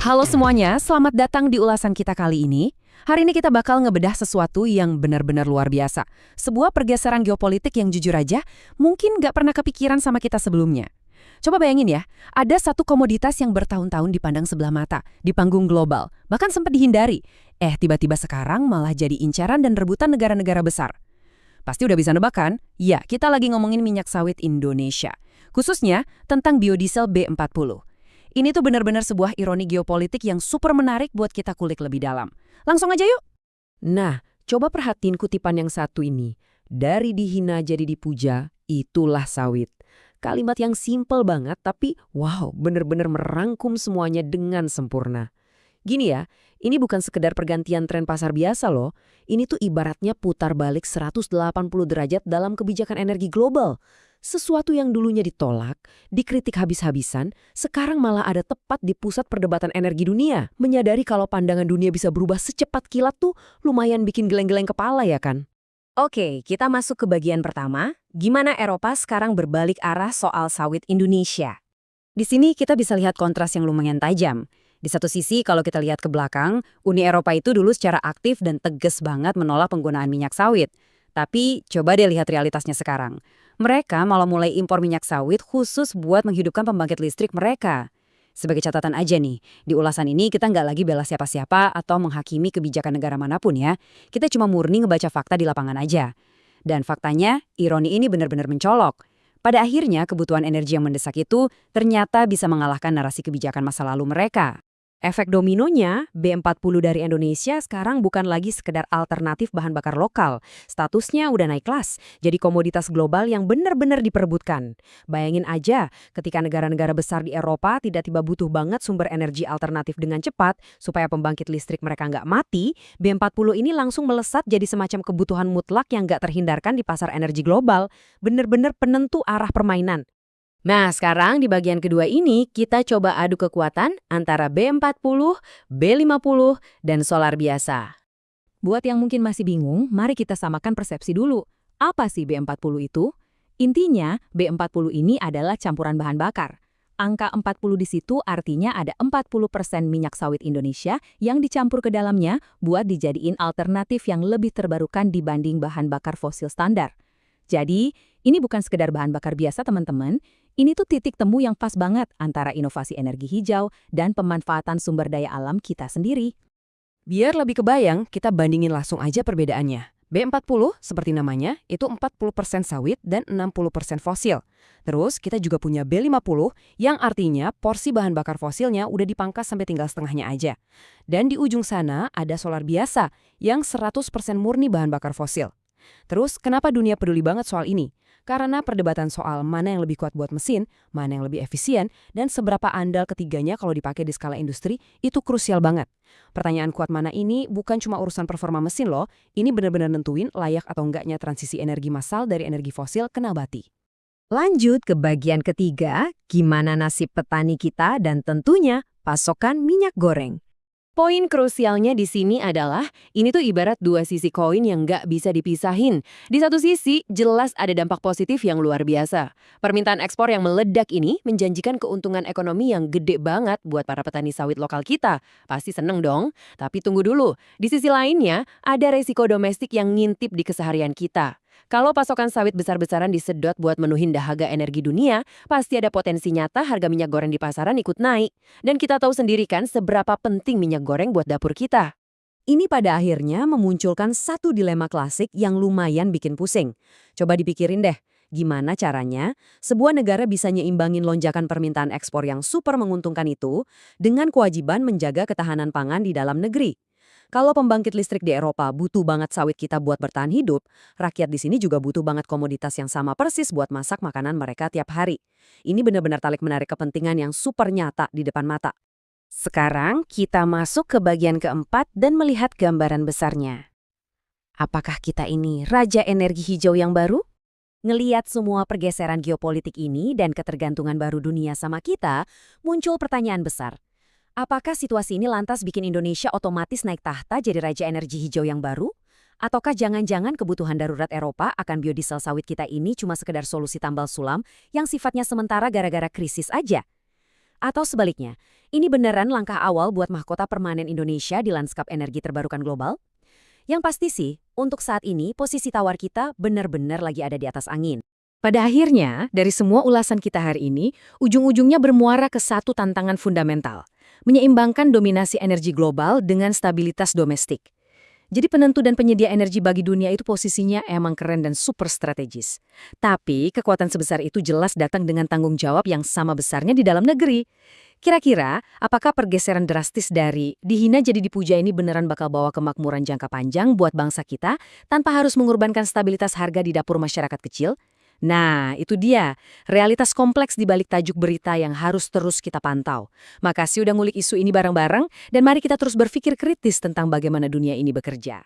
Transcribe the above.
Halo semuanya, selamat datang di ulasan kita kali ini. Hari ini kita bakal ngebedah sesuatu yang benar-benar luar biasa. Sebuah pergeseran geopolitik yang jujur aja, mungkin nggak pernah kepikiran sama kita sebelumnya. Coba bayangin ya, ada satu komoditas yang bertahun-tahun dipandang sebelah mata, di panggung global, bahkan sempat dihindari. Tiba-tiba sekarang malah jadi incaran dan rebutan negara-negara besar. Pasti udah bisa nebak kan? Ya, kita lagi ngomongin minyak sawit Indonesia. Khususnya tentang biodiesel B40. Ini tuh benar-benar sebuah ironi geopolitik yang super menarik buat kita kulik lebih dalam. Langsung aja yuk! Nah, coba perhatiin kutipan yang satu ini. Dari dihina jadi dipuja, itulah sawit. Kalimat yang simpel banget, tapi wow, benar-benar merangkum semuanya dengan sempurna. Gini ya, ini bukan sekedar pergantian tren pasar biasa loh. Ini tuh ibaratnya putar balik 180 derajat dalam kebijakan energi global. Sesuatu yang dulunya ditolak, dikritik habis-habisan, sekarang malah ada tepat di pusat perdebatan energi dunia. Menyadari kalau pandangan dunia bisa berubah secepat kilat tuh lumayan bikin geleng-geleng kepala ya kan? Oke, kita masuk ke bagian pertama. Gimana Eropa sekarang berbalik arah soal sawit Indonesia? Di sini kita bisa lihat kontras yang lumayan tajam. Di satu sisi, kalau kita lihat ke belakang, Uni Eropa itu dulu secara aktif dan tegas banget menolak penggunaan minyak sawit. Tapi coba deh lihat realitasnya sekarang. Mereka malah mulai impor minyak sawit khusus buat menghidupkan pembangkit listrik mereka. Sebagai catatan aja nih, di ulasan ini kita nggak lagi bela siapa-siapa atau menghakimi kebijakan negara manapun ya. Kita cuma murni ngebaca fakta di lapangan aja. Dan faktanya, ironi ini benar-benar mencolok. Pada akhirnya, kebutuhan energi yang mendesak itu ternyata bisa mengalahkan narasi kebijakan masa lalu mereka. Efek dominonya, B40 dari Indonesia sekarang bukan lagi sekedar alternatif bahan bakar lokal. Statusnya udah naik kelas, jadi komoditas global yang benar-benar diperebutkan. Bayangin aja, ketika negara-negara besar di Eropa tiba-tiba butuh banget sumber energi alternatif dengan cepat, supaya pembangkit listrik mereka nggak mati, B40 ini langsung melesat jadi semacam kebutuhan mutlak yang nggak terhindarkan di pasar energi global. Benar-benar penentu arah permainan. Nah, sekarang di bagian kedua ini kita coba adu kekuatan antara B40, B50, dan solar biasa. Buat yang mungkin masih bingung, mari kita samakan persepsi dulu. Apa sih B40 itu? Intinya, B40 ini adalah campuran bahan bakar. Angka 40 di situ artinya ada 40% minyak sawit Indonesia yang dicampur ke dalamnya buat dijadiin alternatif yang lebih terbarukan dibanding bahan bakar fosil standar. Jadi, ini bukan sekedar bahan bakar biasa teman-teman, ini tuh titik temu yang pas banget antara inovasi energi hijau dan pemanfaatan sumber daya alam kita sendiri. Biar lebih kebayang, kita bandingin langsung aja perbedaannya. B40, seperti namanya, itu 40% sawit dan 60% fosil. Terus, kita juga punya B50, yang artinya porsi bahan bakar fosilnya udah dipangkas sampai tinggal setengahnya aja. Dan di ujung sana ada solar biasa, yang 100% murni bahan bakar fosil. Terus, kenapa dunia peduli banget soal ini? Karena perdebatan soal mana yang lebih kuat buat mesin, mana yang lebih efisien, dan seberapa andal ketiganya kalau dipakai di skala industri, itu krusial banget. Pertanyaan kuat mana ini bukan cuma urusan performa mesin loh, ini benar-benar nentuin layak atau enggaknya transisi energi massal dari energi fosil ke nabati. Lanjut ke bagian ketiga, gimana nasib petani kita dan tentunya pasokan minyak goreng. Poin krusialnya di sini adalah, ini tuh ibarat dua sisi koin yang nggak bisa dipisahin. Di satu sisi, jelas ada dampak positif yang luar biasa. Permintaan ekspor yang meledak ini menjanjikan keuntungan ekonomi yang gede banget buat para petani sawit lokal kita. Pasti seneng dong. Tapi tunggu dulu, di sisi lainnya, ada resiko domestik yang ngintip di keseharian kita. Kalau pasokan sawit besar-besaran disedot buat menuhin dahaga energi dunia, pasti ada potensi nyata harga minyak goreng di pasaran ikut naik. Dan kita tahu sendiri kan seberapa penting minyak goreng buat dapur kita. Ini pada akhirnya memunculkan satu dilema klasik yang lumayan bikin pusing. Coba dipikirin deh, gimana caranya sebuah negara bisa nyeimbangin lonjakan permintaan ekspor yang super menguntungkan itu dengan kewajiban menjaga ketahanan pangan di dalam negeri. Kalau pembangkit listrik di Eropa butuh banget sawit kita buat bertahan hidup, rakyat di sini juga butuh banget komoditas yang sama persis buat masak makanan mereka tiap hari. Ini benar-benar tarik-menarik kepentingan yang super nyata di depan mata. Sekarang kita masuk ke bagian keempat dan melihat gambaran besarnya. Apakah kita ini raja energi hijau yang baru? Ngeliat semua pergeseran geopolitik ini dan ketergantungan baru dunia sama kita, muncul pertanyaan besar. Apakah situasi ini lantas bikin Indonesia otomatis naik tahta jadi raja energi hijau yang baru? Ataukah jangan-jangan kebutuhan darurat Eropa akan biodiesel sawit kita ini cuma sekedar solusi tambal sulam yang sifatnya sementara gara-gara krisis aja? Atau sebaliknya, ini beneran langkah awal buat mahkota permanen Indonesia di lanskap energi terbarukan global? Yang pasti sih, untuk saat ini posisi tawar kita benar-benar lagi ada di atas angin. Pada akhirnya, dari semua ulasan kita hari ini, ujung-ujungnya bermuara ke satu tantangan fundamental, menyeimbangkan dominasi energi global dengan stabilitas domestik. Jadi penentu dan penyedia energi bagi dunia itu posisinya emang keren dan super strategis. Tapi kekuatan sebesar itu jelas datang dengan tanggung jawab yang sama besarnya di dalam negeri. Kira-kira, apakah pergeseran drastis dari dihina jadi dipuja ini beneran bakal bawa kemakmuran jangka panjang buat bangsa kita tanpa harus mengorbankan stabilitas harga di dapur masyarakat kecil? Nah, itu dia, realitas kompleks di balik tajuk berita yang harus terus kita pantau. Makasih udah ngulik isu ini bareng-bareng, dan mari kita terus berpikir kritis tentang bagaimana dunia ini bekerja.